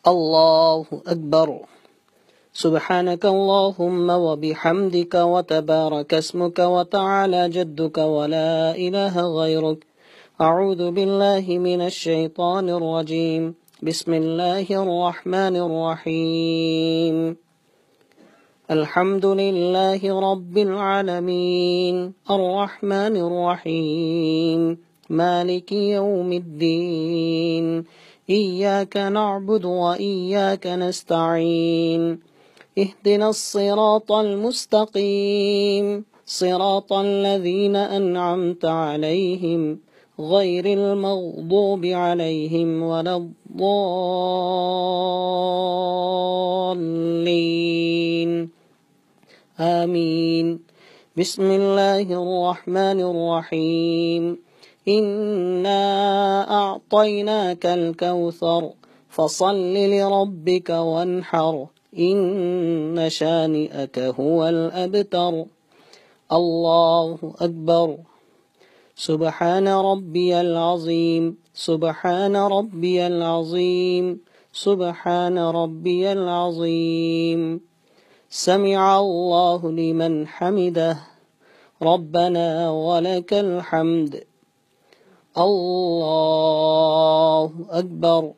الله أكبر. سبحانك اللهم وبحمدك وتبارك اسمك وتعالى جدك ولا إله غيرك. أعوذ بالله من الشيطان الرجيم. بسم الله الرحمن الرحيم. الحمد لله رب العالمين الرحمن الرحيم مالك يوم الدين. إياك نعبد وإياك نستعين. اهدنا الصراط المستقيم صراط الذين أنعمت عليهم غير المغضوب عليهم ولا الضالين آمين. بسم الله الرحمن الرحيم. إنا أعطيناك الكوثر فصل لربك وانحر إن شانئك هو الأبتر. الله أكبر. سبحان ربي العظيم سبحان ربي العظيم سبحان ربي العظيم. سمع الله لمن حمده ربنا ولك الحمد. الله أكبر.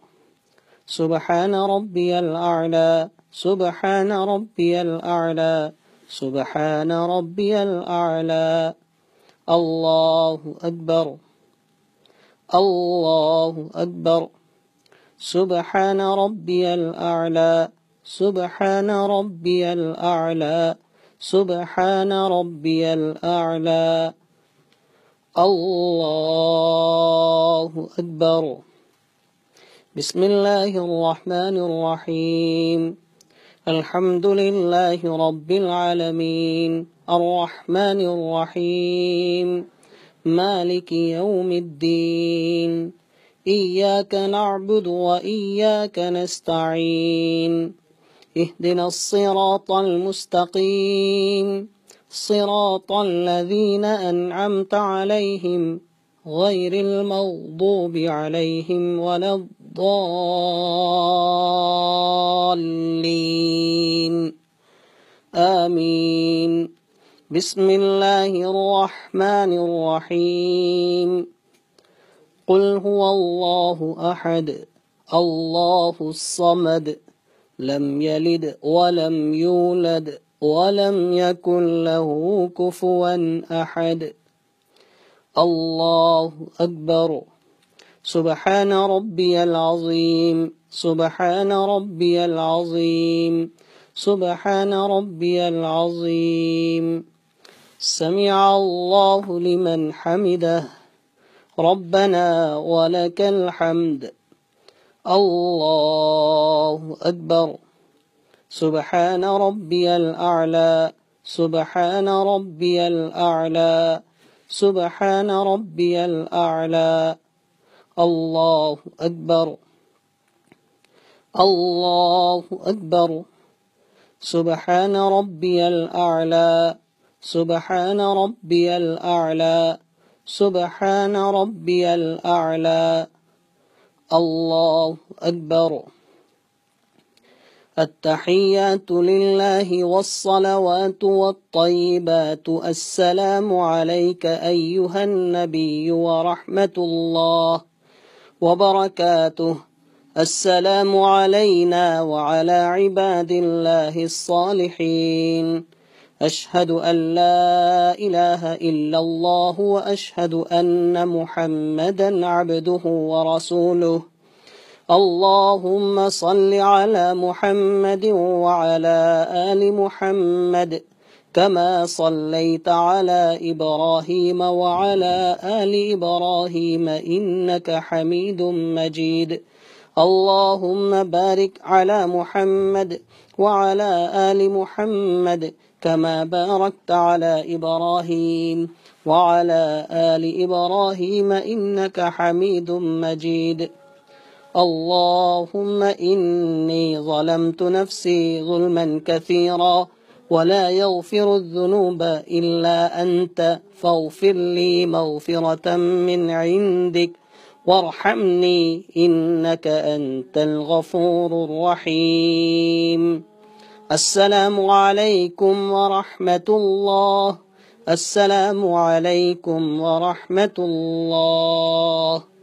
سبحان ربي الأعلى سبحان ربي الأعلى سبحان ربي الأعلى. الله أكبر. الله أكبر. سبحان ربي الأعلى سبحان ربي الأعلى سبحان ربي الأعلى. الله أكبر. بسم الله الرحمن الرحيم. الحمد لله رب العالمين الرحمن الرحيم مالك يوم الدين. إياك نعبد وإياك نستعين. اهدنا الصراط المستقيم صراط الذين أنعمت عليهم غير المغضوب عليهم ولا الضالين آمين. بسم الله الرحمن الرحيم. قل هو الله أحد الله الصمد لم يلد ولم يولد ولم يكن له كفوا أحد. الله أكبر. سبحان ربي العظيم سبحان ربي العظيم سبحان ربي العظيم. سمع الله لمن حمده ربنا ولك الحمد. الله أكبر. سبحان ربي الأعلى سبحان ربي الأعلى سبحان ربي الأعلى. الله أكبر. الله أكبر. سبحان ربي الأعلى سبحان ربي الأعلى سبحان ربي الأعلى. الله أكبر. التحيات لله والصلوات والطيبات. السلام عليك أيها النبي ورحمة الله وبركاته. السلام علينا وعلى عباد الله الصالحين. أشهد أن لا إله إلا الله وأشهد أن محمدا عبده ورسوله. اللهم صل على محمد وعلى آل محمد كما صليت على إبراهيم وعلى آل إبراهيم إنك حميد مجيد. اللهم بارك على محمد وعلى آل محمد كما باركت على إبراهيم وعلى آل إبراهيم إنك حميد مجيد. اللهم إني ظلمت نفسي ظلما كثيرا ولا يغفر الذنوب إلا أنت فاغفر لي مغفرة من عندك وارحمني إنك أنت الغفور الرحيم. السلام عليكم ورحمة الله. السلام عليكم ورحمة الله.